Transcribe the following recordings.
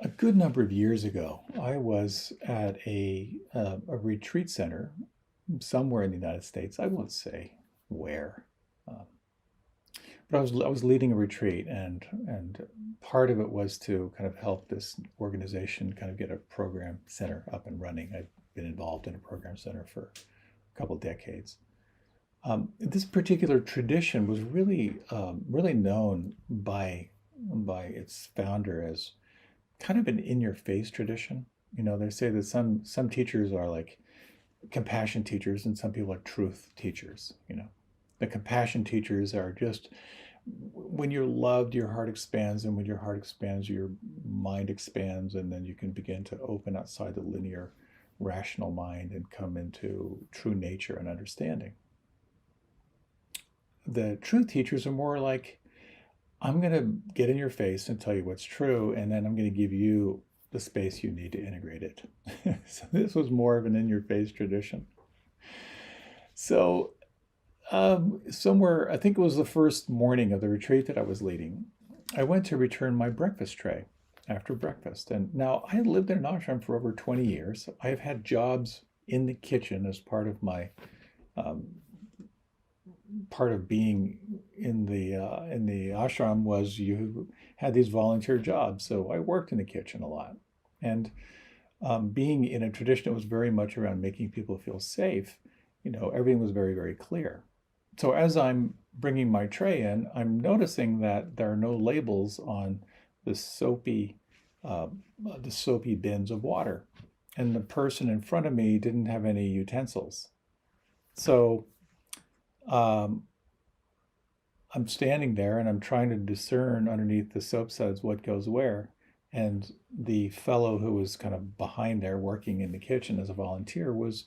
A good number of years ago, I was at a retreat center somewhere in the United States. I won't say where, um, but I was leading a retreat, and part of it was to kind of help this organization kind of get a program center up and running. I've been involved in a program center for a couple of decades. This particular tradition was really known by its founder as kind of an in-your-face tradition. They say that some teachers are like compassion teachers, and some people are truth teachers. The compassion teachers are just when you're loved, your heart expands, and when your heart expands, your mind expands, and then you can begin to open outside the linear, rational mind and come into true nature and understanding. The truth teachers are more like, I'm going to get in your face and tell you what's true, and then I'm going to give you the space you need to integrate it. So this was more of an in your face tradition. So, somewhere, I think it was the first morning of the retreat that I was leading, I went to return my breakfast tray after breakfast. And now I had lived in an ashram for over 20 years. I have had jobs in the kitchen as um, part of being in the ashram was you had these volunteer jobs. So I worked in the kitchen a lot, and being in a tradition that was very much around making people feel safe, everything was very, very clear. So as I'm bringing my tray in, I'm noticing that there are no labels on the soapy uh, the soapy bins of water, and the person in front of me didn't have any utensils. So um, I'm standing there and I'm trying to discern underneath the soap suds what goes where. And the fellow who was kind of behind there working in the kitchen as a volunteer was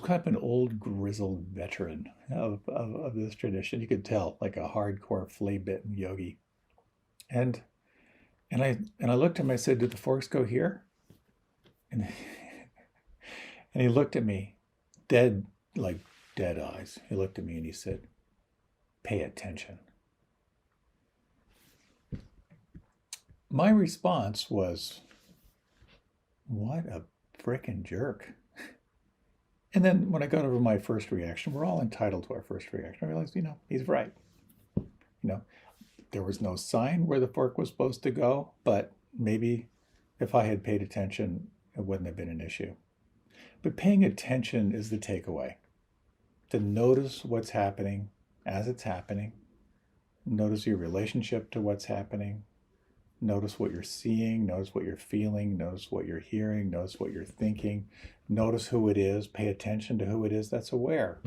kind of an old grizzled veteran of this tradition. You could tell, like a hardcore flea bitten yogi. And and I looked at him. I said, "Do the forks go here?" And and he looked at me, dead like dead eyes. He looked at me and he said, "Pay attention." My response was, "What a frickin' jerk." And then when I got over my first reaction, we're all entitled to our first reaction. I realized, he's right. You know, there was no sign where the fork was supposed to go, but maybe if I had paid attention, it wouldn't have been an issue. But paying attention is the takeaway. To notice what's happening as it's happening, notice your relationship to what's happening, notice what you're seeing, notice what you're feeling, notice what you're hearing, notice what you're thinking, notice who it is, pay attention to who it is that's aware.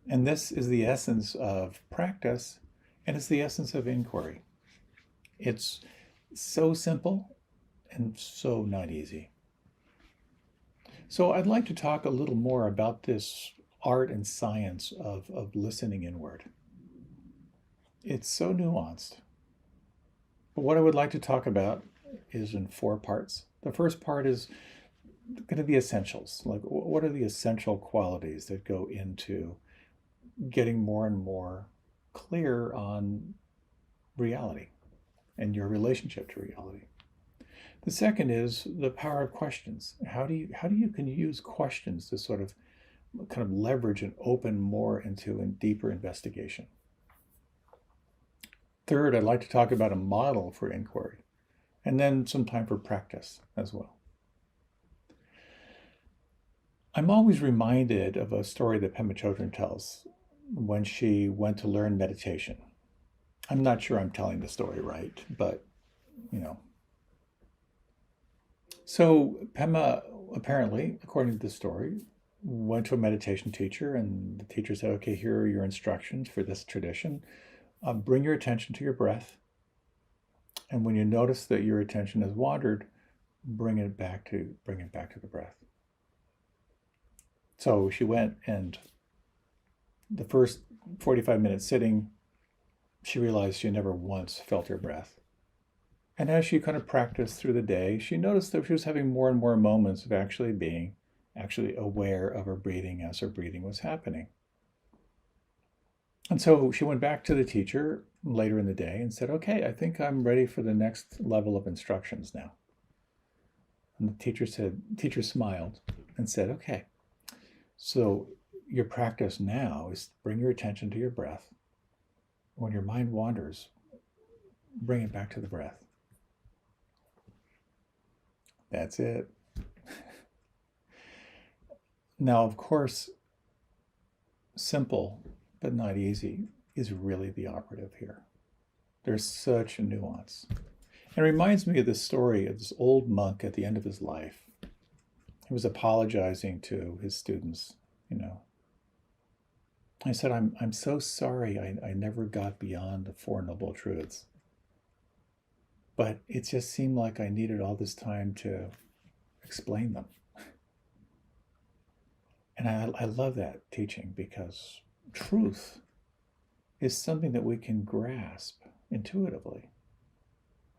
And this is the essence of practice, and it's the essence of inquiry. It's so simple and so not easy. So I'd like to talk a little more about this art and science of listening inward. It's so nuanced. But what I would like to talk about is in four parts. The first part is going to be essentials. Like, what are the essential qualities that go into getting more and more clear on reality and your relationship to reality? The second is the power of questions. How do you can use questions to sort of kind of leverage and open more into a deeper investigation? Third, I'd like to talk about a model for inquiry, and then some time for practice as well. I'm always reminded of a story that Pema Chodron tells when she went to learn meditation. I'm not sure I'm telling the story right, but you know. So Pema, apparently, according to the story, went to a meditation teacher, and the teacher said, "Okay, here are your instructions for this tradition. Bring your attention to your breath, and when you notice that your attention has wandered, bring it back to the breath." So she went, and the first 45 minutes sitting, she realized she never once felt her breath. And as she kind of practiced through the day, she noticed that she was having more and more moments of actually being aware of her breathing as her breathing was happening. And so she went back to the teacher later in the day and said, okay, I think I'm ready for the next level of instructions now. And the teacher smiled and said, okay, so your practice now is bring your attention to your breath. When your mind wanders, bring it back to the breath. That's it. Now, of course, simple but not easy is really the operative here. There's such a nuance. It reminds me of the story of this old monk at the end of his life. He was apologizing to his students, you know. I said, I'm so sorry I never got beyond the Four Noble Truths. But it just seemed like I needed all this time to explain them. And I love that teaching because truth is something that we can grasp intuitively.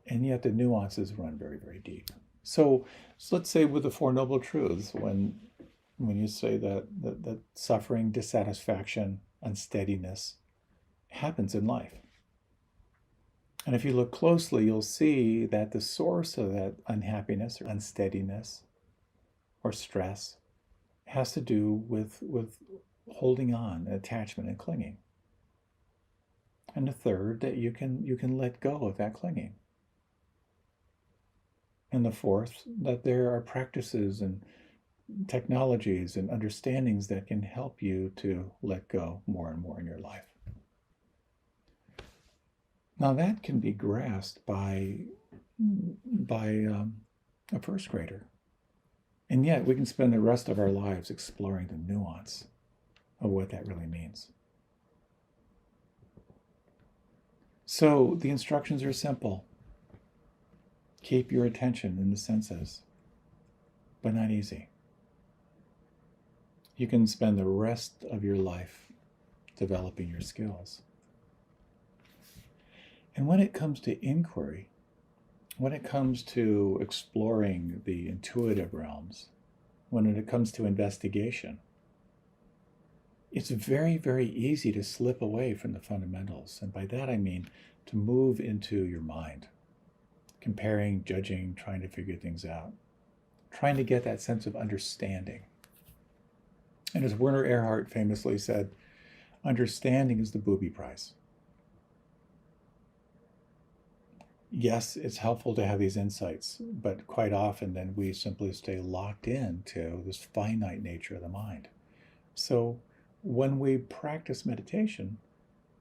And yet the nuances run very, very deep. So let's say with the Four Noble Truths, when you say that suffering, dissatisfaction, unsteadiness happens in life. And if you look closely, you'll see that the source of that unhappiness or unsteadiness or stress has to do with holding on, attachment, and clinging. And the third, that you can let go of that clinging. And the fourth, that there are practices and technologies and understandings that can help you to let go more and more in your life. Now that can be grasped by a first grader. And yet we can spend the rest of our lives exploring the nuance of what that really means. So the instructions are simple. Keep your attention in the senses, but not easy. You can spend the rest of your life developing your skills. And when it comes to inquiry, when it comes to exploring the intuitive realms, when it comes to investigation, it's very, very easy to slip away from the fundamentals. And by that I mean to move into your mind, comparing, judging, trying to figure things out, trying to get that sense of understanding. And as Werner Erhard famously said, understanding is the booby prize. Yes, it's helpful to have these insights, but quite often then we simply stay locked into this finite nature of the mind. So when we practice meditation,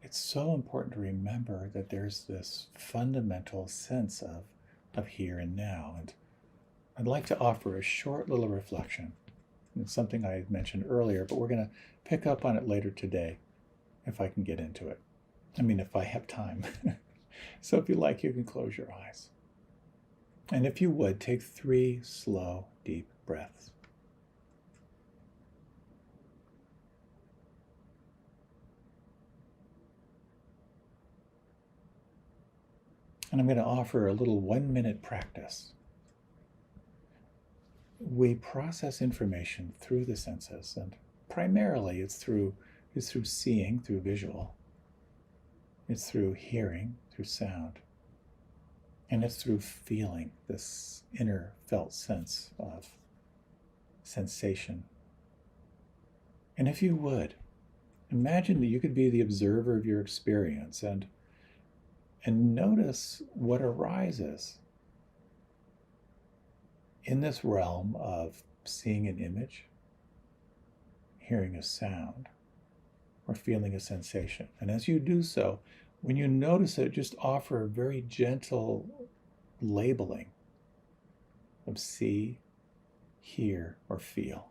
it's so important to remember that there's this fundamental sense of here and now. And I'd like to offer a short little reflection. It's something I had mentioned earlier, but we're going to pick up on it later today if I can get into it. I mean, if I have time. So if you like, you can close your eyes. And if you would, take 3 slow, deep breaths. And I'm going to offer a little 1-minute practice. We process information through the senses, and primarily it's through seeing, through visual. It's through hearing, through sound. And it's through feeling, this inner felt sense of sensation. And if you would, imagine that you could be the observer of your experience and notice what arises in this realm of seeing an image, hearing a sound, or feeling a sensation. And as you do so, when you notice it, just offer a very gentle labeling of see, hear, or feel.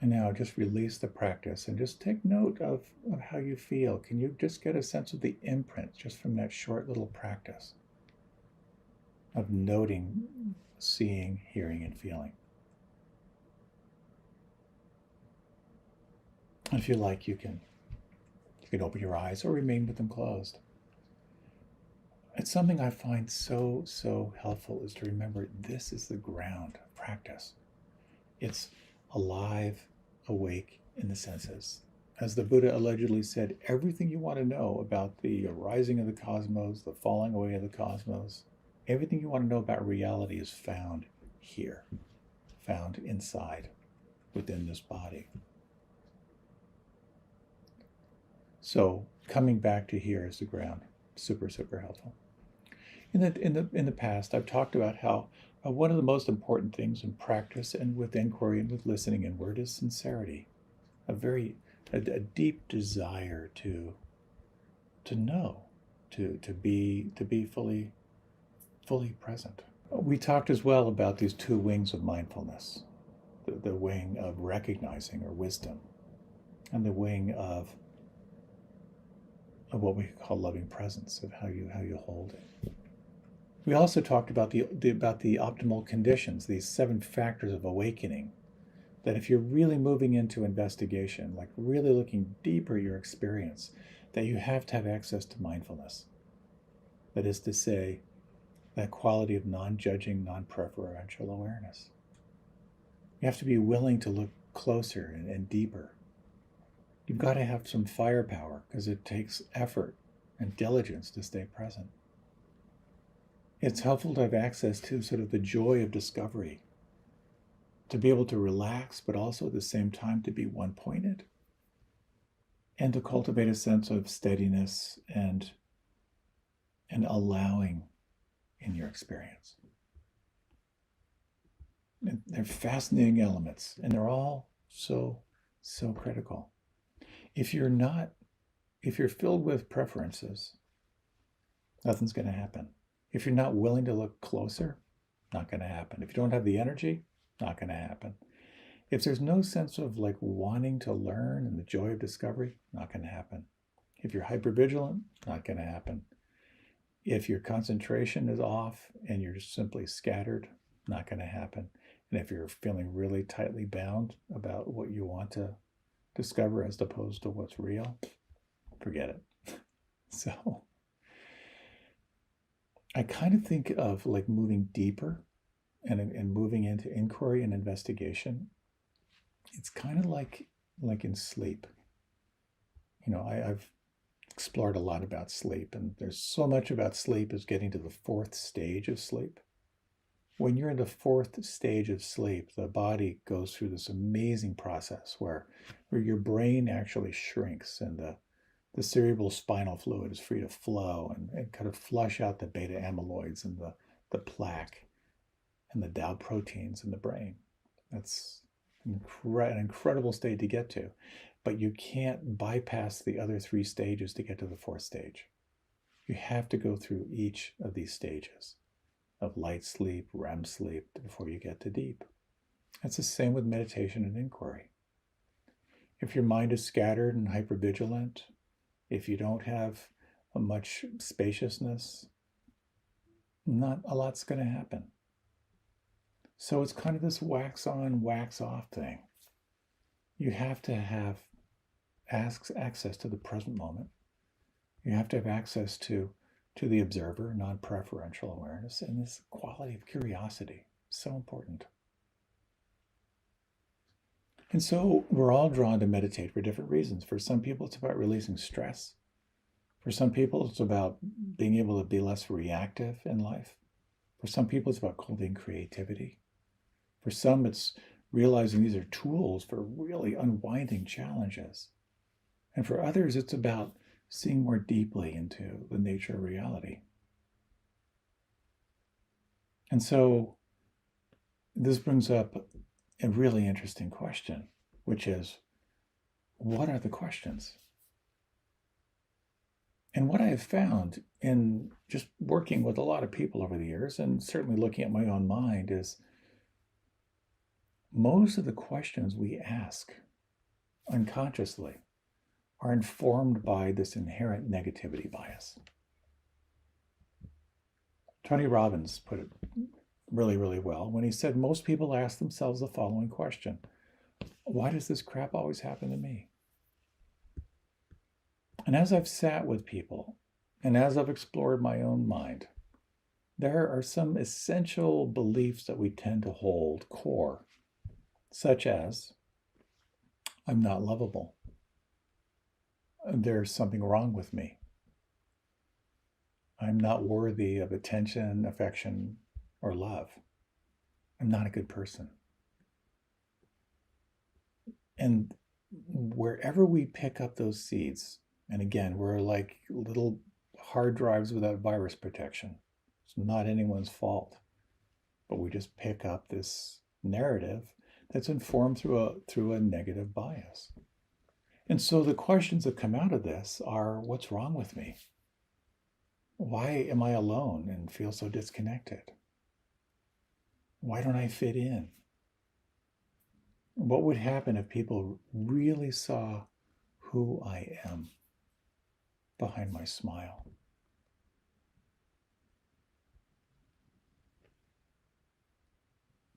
And now just release the practice and just take note of how you feel. Can you just get a sense of the imprint just from that short little practice? of noting, seeing, hearing, and feeling. If you like, you can open your eyes or remain with them closed. It's something I find so helpful, is to remember this is the ground of practice. It's alive, awake in the senses. As the Buddha allegedly said, everything you want to know about the arising of the cosmos, the falling away of the cosmos, everything you want to know about reality is found here, found inside, within this body. So coming back to here is the ground. Super helpful. In the past, I've talked about how one of the most important things in practice and with inquiry and with listening inward is sincerity. A deep desire to know, to be fully present. We talked as well about these two wings of mindfulness, the wing of recognizing or wisdom, and the wing of what we call loving presence, of how you hold it. We also talked about the optimal conditions, these 7 factors of awakening, that if you're really moving into investigation, like really looking deeper at your experience, that you have to have access to mindfulness. That is to say, that quality of non-judging, non-preferential awareness. You have to be willing to look closer and deeper. You've got to have some firepower, because it takes effort and diligence to stay present. It's helpful to have access to sort of the joy of discovery, to be able to relax, but also at the same time to be one-pointed, and to cultivate a sense of steadiness and allowing in your experience. And they're fascinating elements, and they're all so critical. If you're filled with preferences, nothing's going to happen. If you're not willing to look closer, not going to happen. If you don't have the energy, not going to happen. If there's no sense of like wanting to learn and the joy of discovery, not going to happen. If you're hypervigilant, not going to happen. If your concentration is off and you're just simply scattered, not going to happen. And if you're feeling really tightly bound about what you want to discover as opposed to what's real, forget it. So I kind of think of like moving deeper and moving into inquiry and investigation. It's kind of like in sleep. I've explored a lot about sleep, and there's so much about sleep is getting to the 4th stage of sleep. When you're in the 4th stage of sleep, the body goes through this amazing process where your brain actually shrinks, and the cerebral spinal fluid is free to flow and kind of flush out the beta amyloids and the plaque and the tau proteins in the brain. That's an incredible state to get to. But you can't bypass the other 3 stages to get to the 4th stage. You have to go through each of these stages of light sleep, REM sleep, before you get to deep. It's the same with meditation and inquiry. If your mind is scattered and hypervigilant, if you don't have much spaciousness, not a lot's going to happen. So it's kind of this wax on, wax off thing. You have to have access to the present moment. You have to have access to the observer, non-preferential awareness, and this quality of curiosity. So important. And so we're all drawn to meditate for different reasons. For some people, it's about releasing stress. For some people, it's about being able to be less reactive in life. For some people, it's about cultivating creativity. For some, it's realizing these are tools for really unwinding challenges. And for others, it's about seeing more deeply into the nature of reality. And so this brings up a really interesting question, which is, what are the questions? And what I have found in just working with a lot of people over the years, and certainly looking at my own mind, is most of the questions we ask unconsciously are informed by this inherent negativity bias. Tony Robbins put it really, really well when he said most people ask themselves the following question: why does this crap always happen to me? And as I've sat with people and as I've explored my own mind, there are some essential beliefs that we tend to hold core, such as I'm not lovable. There's something wrong with me. I'm not worthy of attention, affection, or love. I'm not a good person. And wherever we pick up those seeds, and again, we're like little hard drives without virus protection. It's not anyone's fault, but we just pick up this narrative that's informed through a negative bias. And so the questions that come out of this are, what's wrong with me? Why am I alone and feel so disconnected? Why don't I fit in? What would happen if people really saw who I am behind my smile?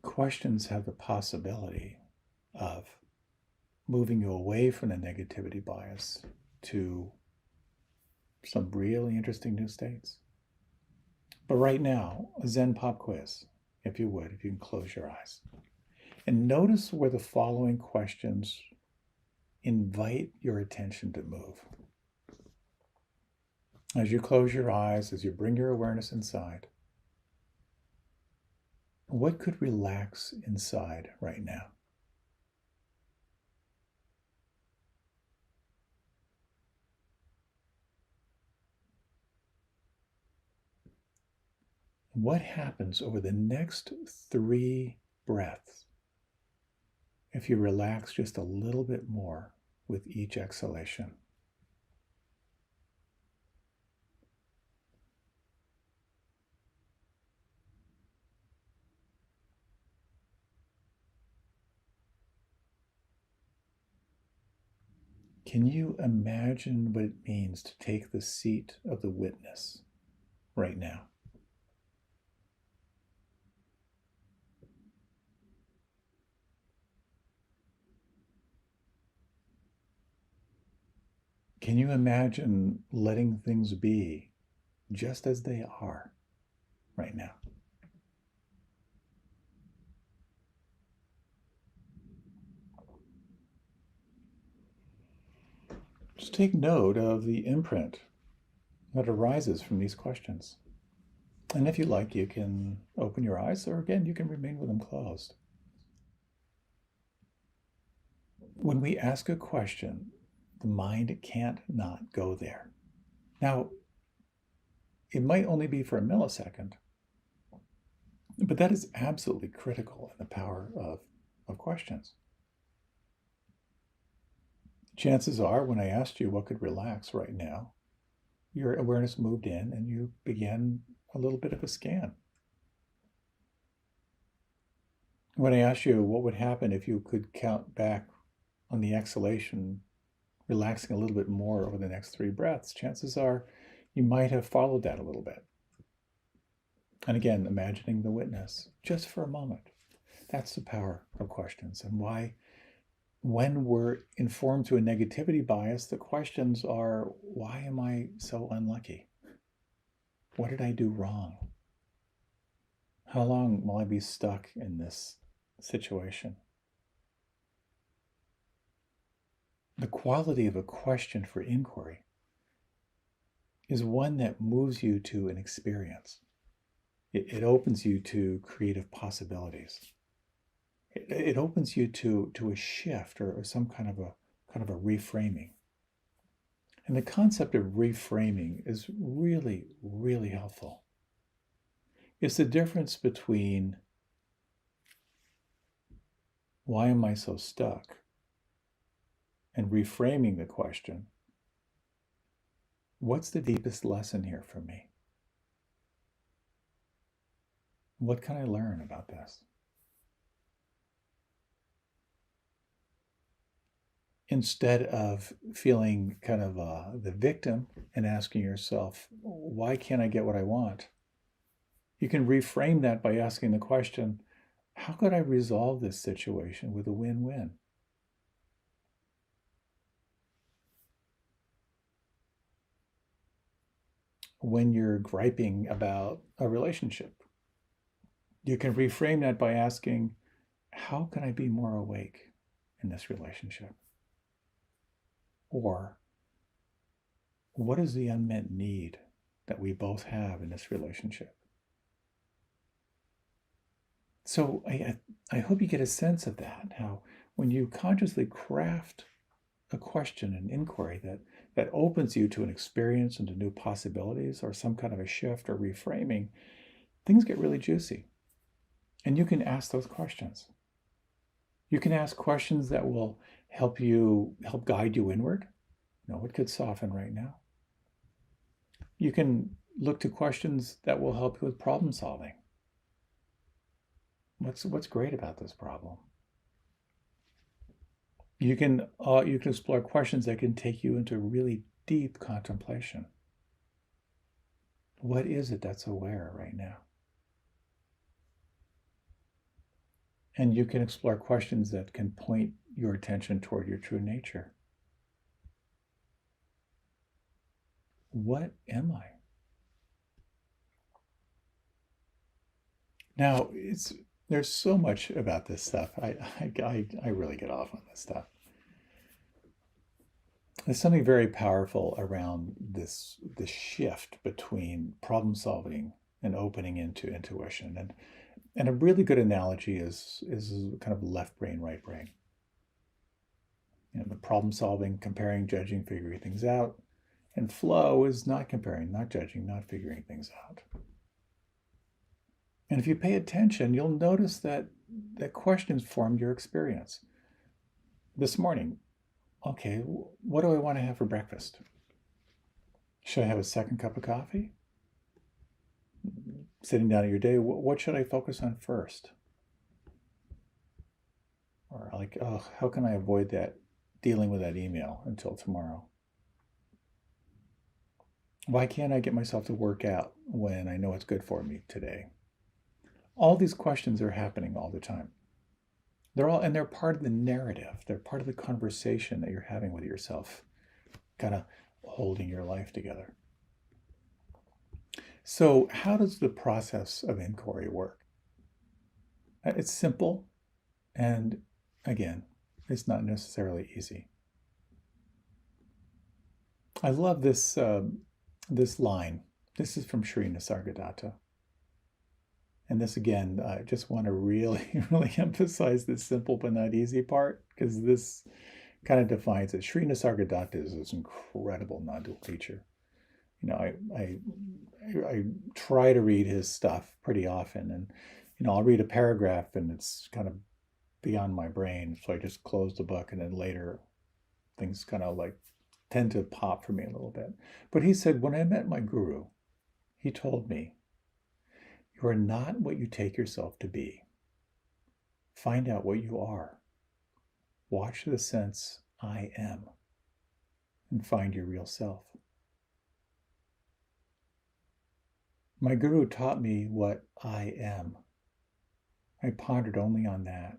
Questions have the possibility of moving you away from the negativity bias to some really interesting new states. But right now, a Zen pop quiz, if you would, if you can close your eyes. And notice where the following questions invite your attention to move. As you close your eyes, as you bring your awareness inside, what could relax inside right now? What happens over the next 3 breaths if you relax just a little bit more with each exhalation? Can you imagine what it means to take the seat of the witness right now? Can you imagine letting things be just as they are right now? Just take note of the imprint that arises from these questions. And if you like, you can open your eyes, or again, you can remain with them closed. When we ask a question, the mind can't not go there. Now, it might only be for a millisecond, but that is absolutely critical in the power of questions. Chances are, when I asked you what could relax right now, your awareness moved in and you began a little bit of a scan. When I asked you what would happen if you could count back on the exhalation, relaxing a little bit more over the next 3 breaths, chances are you might have followed that a little bit. And again, imagining the witness just for a moment. That's the power of questions, and why, when we're informed through a negativity bias, the questions are, why am I so unlucky? What did I do wrong? How long will I be stuck in this situation? The quality of a question for inquiry is one that moves you to an experience. It opens you to creative possibilities. It opens you to a shift or some kind of a reframing. And the concept of reframing is really, really helpful. It's the difference between why am I so stuck and reframing the question, what's the deepest lesson here for me? What can I learn about this? Instead of feeling kind of the victim and asking yourself, why can't I get what I want? You can reframe that by asking the question, how could I resolve this situation with a win-win? When you're griping about a relationship, you can reframe that by asking, how can I be more awake in this relationship? Or what is the unmet need that we both have in this relationship? So I hope you get a sense of that, how when you consciously craft a question, an inquiry that opens you to an experience and to new possibilities or some kind of a shift or reframing, things get really juicy. And you can ask those questions. You can ask questions that will help guide you inward. What could soften right now? You can look to questions that will help you with problem solving. What's great about this problem? You can explore questions that can take you into really deep contemplation. What is it that's aware right now? And you can explore questions that can point your attention toward your true nature. What am I? Now, there's so much about this stuff. I really get off on this stuff. There's something very powerful around this shift between problem solving and opening into intuition. And a really good analogy is kind of left brain, right brain. The problem solving, comparing, judging, figuring things out. And flow is not comparing, not judging, not figuring things out. And if you pay attention, you'll notice that questions formed your experience. This morning, okay, what do I want to have for breakfast? Should I have a second cup of coffee? Sitting down at your day, what should I focus on first? Or like, oh, how can I avoid dealing with that email until tomorrow? Why can't I get myself to work out when I know it's good for me today? All these questions are happening all the time. They're part of the narrative. They're part of the conversation that you're having with yourself, kind of holding your life together. So how does the process of inquiry work? It's simple, and again, it's not necessarily easy. I love this line. This is from Sri Nisargadatta. And this again, I just want to really, really emphasize this simple but not easy part, because this kind of defines it. Sri Nisargadatta is this incredible non-dual teacher. I try to read his stuff pretty often, and I'll read a paragraph and it's kind of beyond my brain, so I just close the book, and then later things kind of like tend to pop for me a little bit. But he said, when I met my guru, he told me, you are not what you take yourself to be. Find out what you are. Watch the sense I am, and find your real self. My guru taught me what I am. I pondered only on that.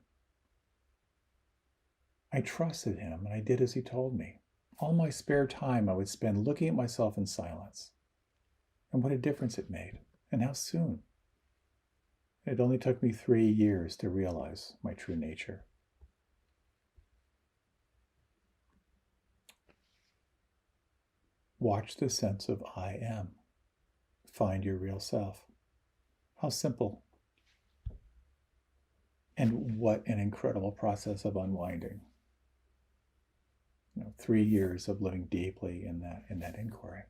I trusted him, and I did as he told me. All my spare time I would spend looking at myself in silence. And what a difference it made, and how soon. It only took me 3 years to realize my true nature. Watch the sense of I am. Find your real self. How simple. And what an incredible process of unwinding. 3 years of living deeply in that inquiry.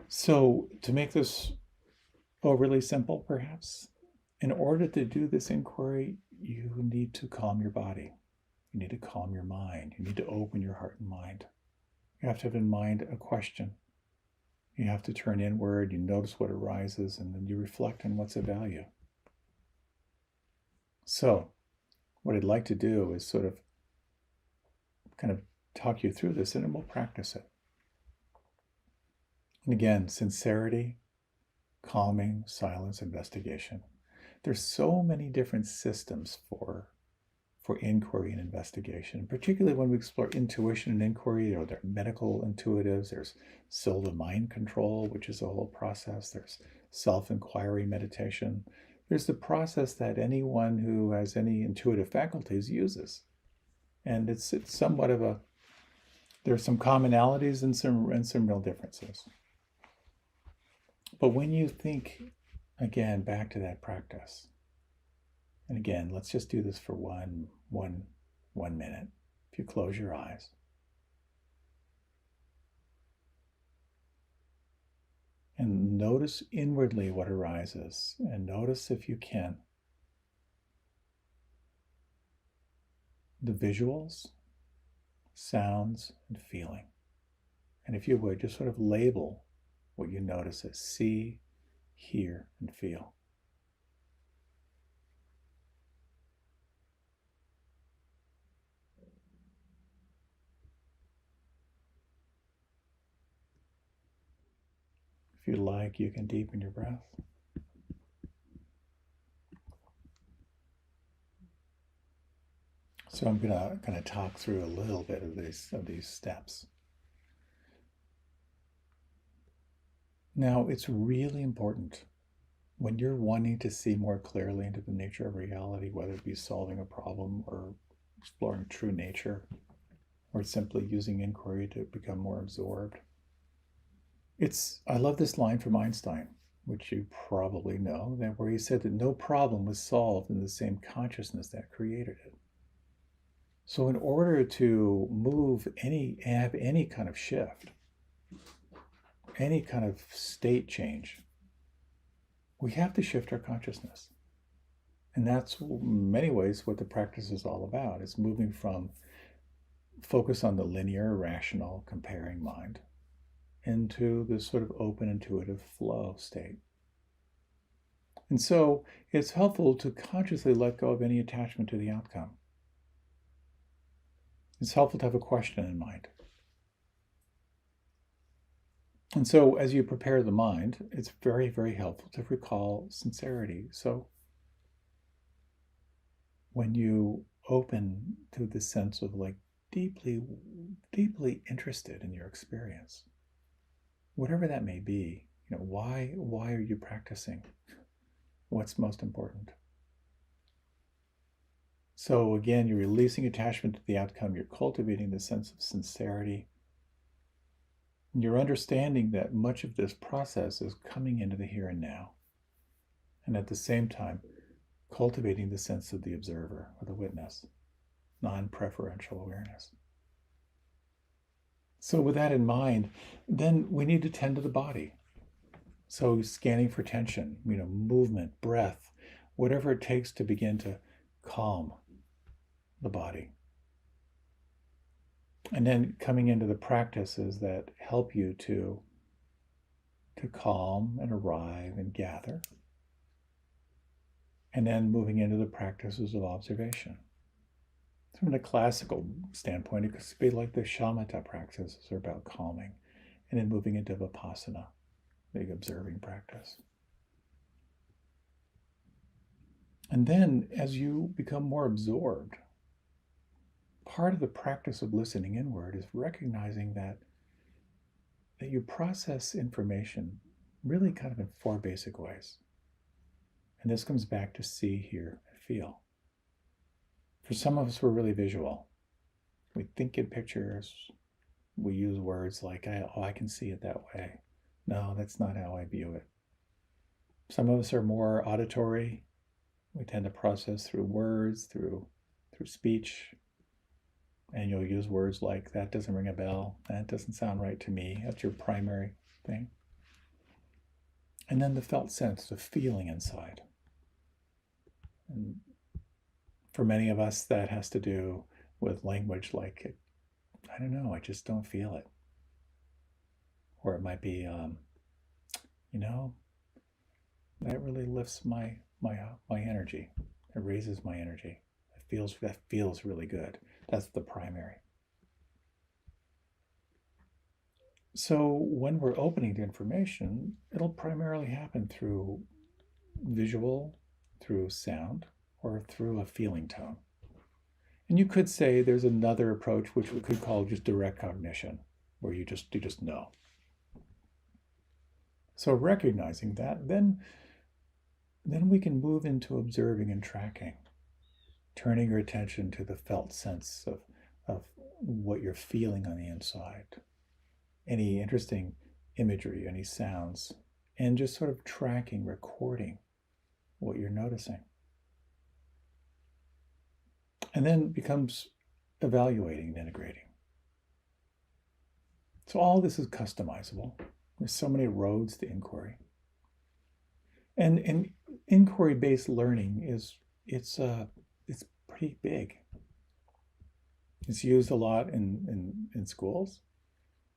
So to make this overly simple, perhaps, in order to do this inquiry, you need to calm your body. You need to calm your mind. You need to open your heart and mind. You have to have in mind a question. You have to turn inward, you notice what arises, and then you reflect on what's of value. So, what I'd like to do is sort of kind of talk you through this, and then we'll practice it. And again, sincerity, calming, silence, investigation. There's so many different systems for inquiry and investigation, particularly when we explore intuition and inquiry. There are medical intuitives, there's soul to mind control, which is a whole process, there's self-inquiry meditation. There's the process that anyone who has any intuitive faculties uses. And it's somewhat of a, there's some commonalities and some real differences. But when you think, again, back to that practice, and again, let's just do this for one minute. If you close your eyes. And notice inwardly what arises. And notice, if you can, the visuals, sounds, and feeling. And if you would, just sort of label what you notice as see, hear, and feel. If you'd like, you can deepen your breath. So I'm gonna talk through a little bit of these steps. Now, it's really important when you're wanting to see more clearly into the nature of reality, whether it be solving a problem or exploring true nature, or simply using inquiry to become more absorbed. I love this line from Einstein, which you probably know, that where he said that no problem was solved in the same consciousness that created it. So in order to have any kind of shift, any kind of state change, we have to shift our consciousness. And that's in many ways what the practice is all about. It's moving from focus on the linear, rational, comparing mind into this sort of open, intuitive flow state. And so it's helpful to consciously let go of any attachment to the outcome. It's helpful to have a question in mind. And so as you prepare the mind, it's very, very helpful to recall sincerity. So when you open to the sense of like deeply, deeply interested in your experience, whatever that may be, why are you practicing? What's most important? So again, you're releasing attachment to the outcome. You're cultivating the sense of sincerity. And you're understanding that much of this process is coming into the here and now. And at the same time, cultivating the sense of the observer or the witness, non-preferential awareness. So with that in mind, then we need to tend to the body. So scanning for tension, movement, breath, whatever it takes to begin to calm the body. And then coming into the practices that help you to calm and arrive and gather. And then moving into the practices of observation. From a classical standpoint, it could be like the shamatha practices are about calming, and then moving into vipassana, the observing practice. And then as you become more absorbed, part of the practice of listening inward is recognizing that you process information really kind of in four basic ways. And this comes back to see, hear, and feel. For some of us, we're really visual. We think in pictures. We use words like, I can see it that way. No, that's not how I view it. Some of us are more auditory. We tend to process through words, through speech. And you'll use words like, that doesn't ring a bell. That doesn't sound right to me. That's your primary thing. And then the felt sense, the feeling inside. And for many of us, that has to do with language like, I don't know, I just don't feel it. Or it might be, that really lifts my energy. It raises my energy. That feels really good. That's the primary. So when we're opening to information, it'll primarily happen through visual, through sound, or through a feeling tone. And you could say there's another approach which we could call just direct cognition, where you just know. So recognizing that, then we can move into observing and tracking, turning your attention to the felt sense of what you're feeling on the inside, any interesting imagery, any sounds, and just sort of tracking, recording what you're noticing. And then becomes evaluating and integrating. So all this is customizable. There's so many roads to inquiry. And inquiry-based learning it's pretty big. It's used a lot in schools.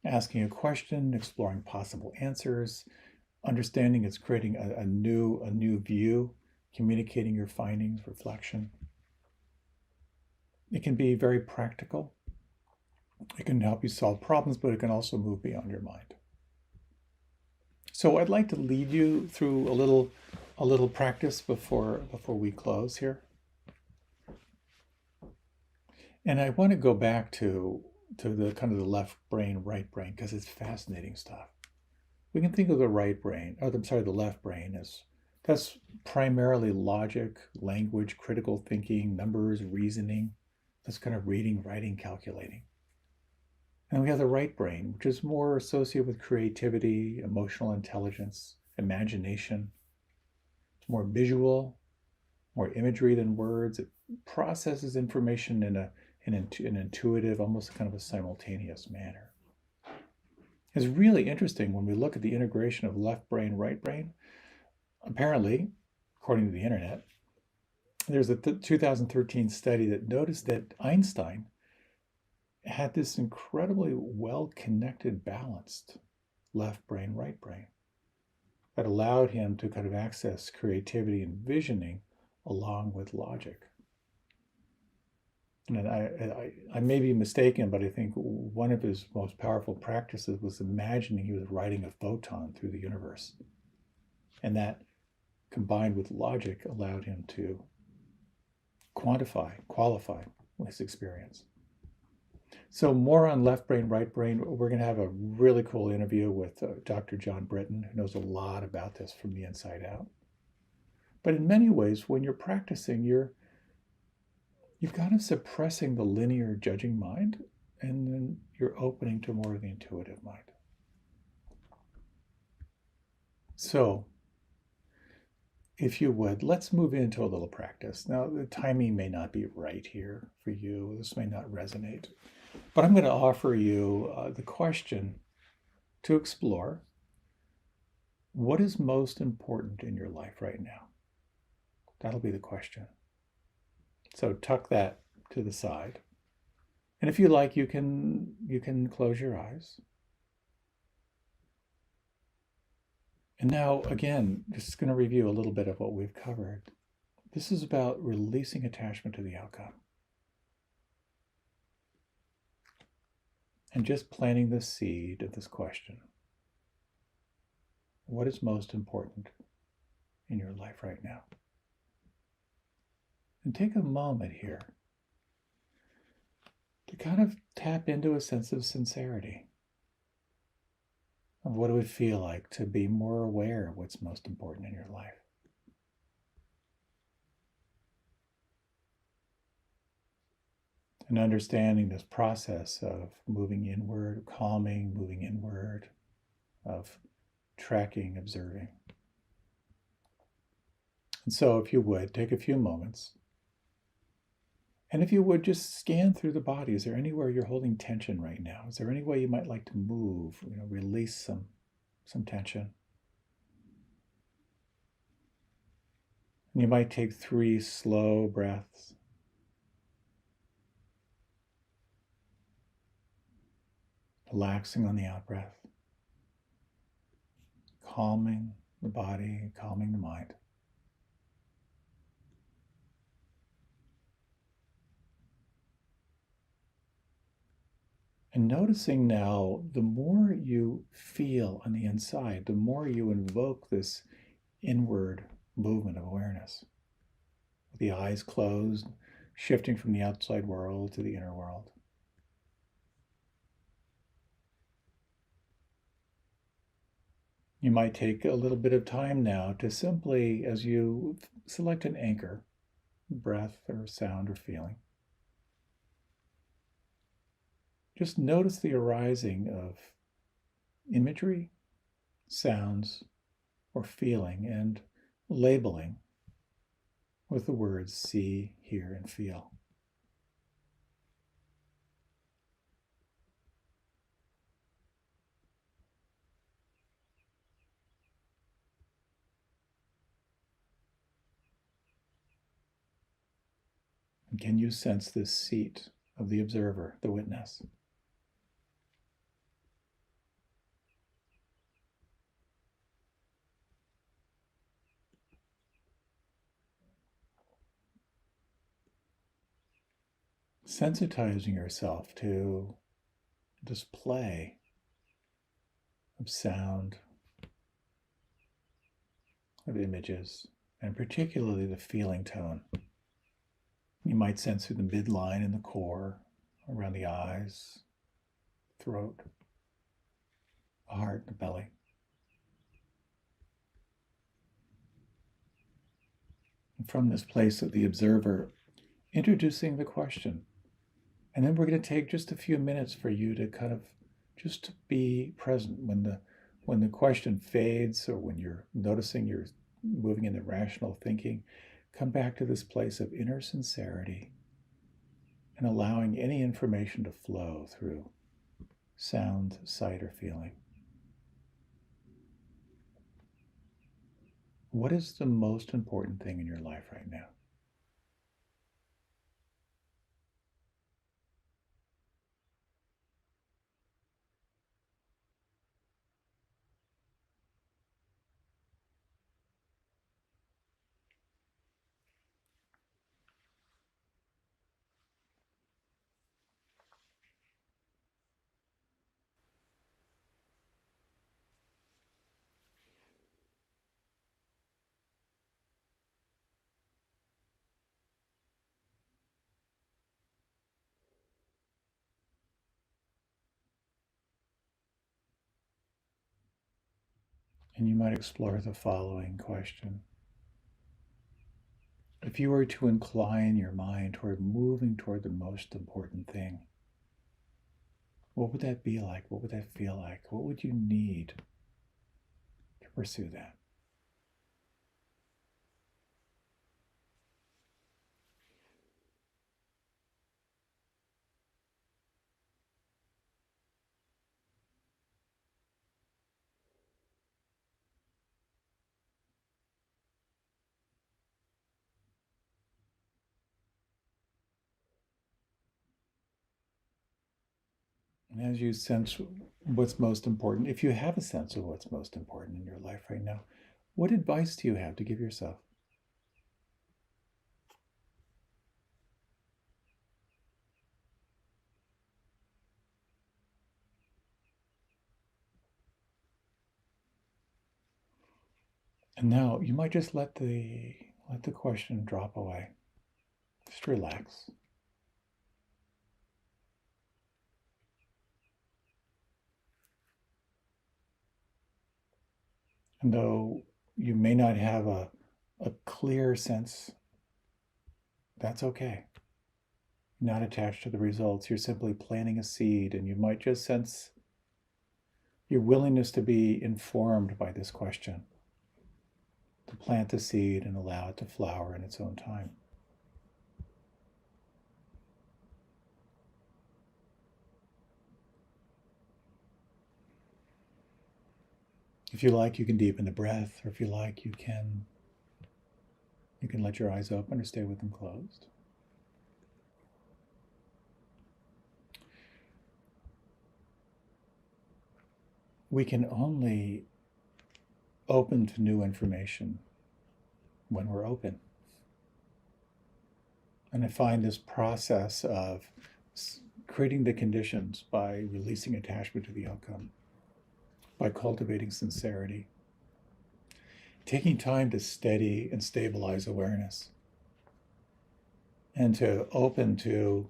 Asking a question, exploring possible answers, understanding it's creating a new view, communicating your findings, reflection. It can be very practical. It can help you solve problems, but it can also move beyond your mind. So I'd like to lead you through a little practice before we close here. And I want to go back to the kind of the left brain, right brain, because it's fascinating stuff. We can think of the right brain, or the left brain as that's primarily logic, language, critical thinking, numbers, reasoning. That's kind of reading, writing, calculating. And we have the right brain, which is more associated with creativity, emotional intelligence, imagination. It's more visual, more imagery than words. It processes information in an intuitive, almost kind of a simultaneous manner. It's really interesting when we look at the integration of left brain, right brain. Apparently, according to the internet, there's a 2013 study that noticed that Einstein had this incredibly well-connected, balanced left brain, right brain that allowed him to kind of access creativity and visioning along with logic. And I may be mistaken, but I think one of his most powerful practices was imagining he was riding a photon through the universe. And that, combined with logic, allowed him to qualify his experience. So more on left brain, right brain. We're going to have a really cool interview with Dr. John Britton, who knows a lot about this from the inside out. But in many ways, when you're practicing, you're kind of suppressing the linear judging mind, and then you're opening to more of the intuitive mind. So, if you would, let's move into a little practice. Now, the timing may not be right here for you. This may not resonate. But I'm going to offer you the question to explore. What is most important in your life right now? That'll be the question. So tuck that to the side. And if you like, you can close your eyes. And now, again, just going to review a little bit of what we've covered. This is about releasing attachment to the outcome. And just planting the seed of this question. What is most important in your life right now? And take a moment here to kind of tap into a sense of sincerity. Of what it would feel like to be more aware of what's most important in your life. And understanding this process of moving inward, calming, moving inward, of tracking, observing. And so if you would, take a few moments. And if you would, just scan through the body. Is there anywhere you're holding tension right now? Is there any way you might like to move, release some tension? And you might take 3 slow breaths. Relaxing on the out-breath. Calming the body, calming the mind. And noticing now, the more you feel on the inside, the more you invoke this inward movement of awareness. With the eyes closed, shifting from the outside world to the inner world. You might take a little bit of time now to simply, as you select an anchor, breath or sound or feeling, just notice the arising of imagery, sounds, or feeling, and labeling with the words see, hear, and feel. And can you sense this seat of the observer, the witness? Sensitizing yourself to display of sound, of images, and particularly the feeling tone. You might sense through the midline in the core, around the eyes, throat, the heart, the belly. And from this place of the observer, introducing the question. And then we're going to take just a few minutes for you to kind of just be present when the question fades, or when you're noticing you're moving into rational thinking. Come back to this place of inner sincerity and allowing any information to flow through sound, sight, or feeling. What is the most important thing in your life right now? And you might explore the following question. If you were to incline your mind toward moving toward the most important thing, what would that be like? What would that feel like? What would you need to pursue that? And as you sense what's most important, if you have a sense of what's most important in your life right now, what advice do you have to give yourself? And now you might just let the question drop away. Just relax. And though you may not have a clear sense, that's okay. You're not attached to the results. You're simply planting a seed, and you might just sense your willingness to be informed by this question, to plant the seed and allow it to flower in its own time. If you like, you can deepen the breath, or if you like, you can let your eyes open or stay with them closed. We can only open to new information when we're open. And I find this process of creating the conditions by releasing attachment to the outcome, by cultivating sincerity, taking time to steady and stabilize awareness, and to open to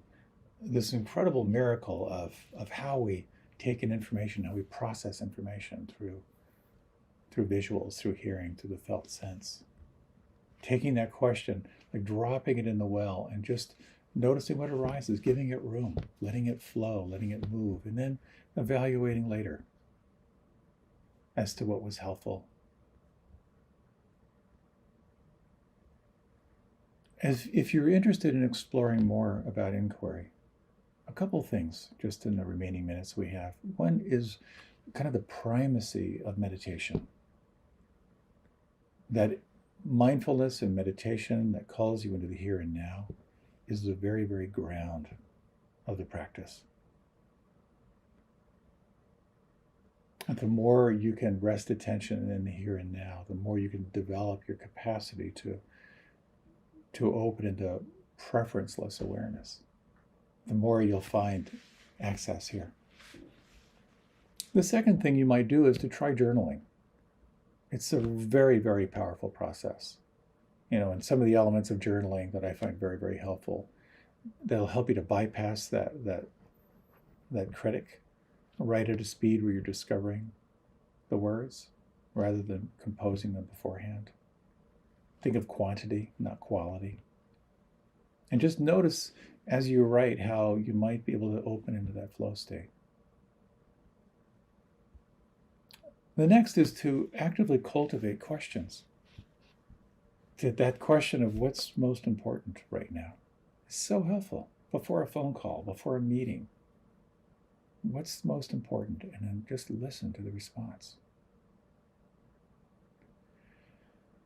this incredible miracle of how we take in information, how we process information through visuals, through hearing, through the felt sense. Taking that question, like dropping it in the well and just noticing what arises, giving it room, letting it flow, letting it move, and then evaluating later as to what was helpful. If you're interested in exploring more about inquiry, a couple things just in the remaining minutes we have. One is kind of the primacy of meditation. That mindfulness and meditation that calls you into the here and now is the very, very ground of the practice. And the more you can rest attention in the here and now, the more you can develop your capacity to open into preferenceless awareness, the more you'll find access here. The second thing you might do is to try journaling. It's a very, very powerful process. And some of the elements of journaling that I find very, very helpful, they'll help you to bypass that critic, write at a speed where you're discovering the words rather than composing them beforehand. Think of quantity, not quality. And just notice as you write how you might be able to open into that flow state. The next is to actively cultivate questions. That question of what's most important right now is so helpful before a phone call, before a meeting. What's most important? And then just listen to the response.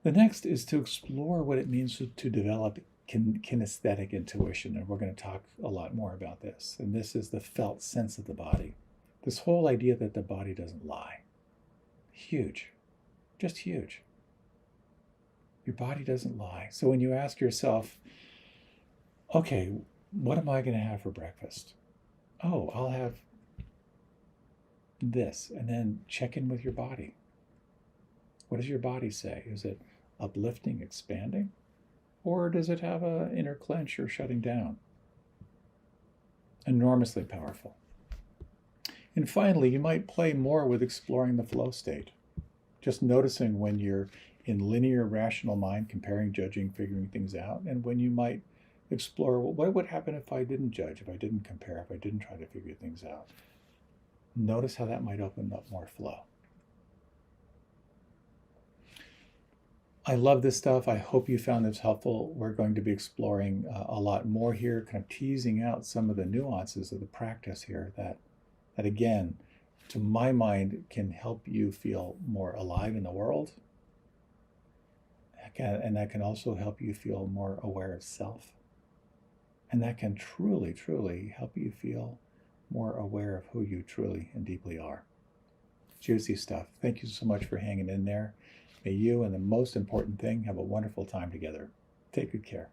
The next is to explore what it means to develop kinesthetic intuition, and we're going to talk a lot more about this. And this is the felt sense of the body. This whole idea that the body doesn't lie. Huge, just huge. Your body doesn't lie. So when you ask yourself, okay, what am I going to have for breakfast? Oh, I'll have this, and then check in with your body. What does your body say? Is it uplifting, expanding? Or does it have an inner clench or shutting down? Enormously powerful. And finally, you might play more with exploring the flow state. Just noticing when you're in linear, rational mind, comparing, judging, figuring things out, and when you might explore, well, what would happen if I didn't judge, if I didn't compare, if I didn't try to figure things out? Notice how that might open up more flow. I love this stuff. I hope you found this helpful. We're going to be exploring a lot more here, kind of teasing out some of the nuances of the practice here that again, to my mind, can help you feel more alive in the world. And that can also help you feel more aware of self. And that can truly, truly help you feel more aware of who you truly and deeply are. Juicy stuff. Thank you so much for hanging in there. May you, and the most important thing, have a wonderful time together. Take good care.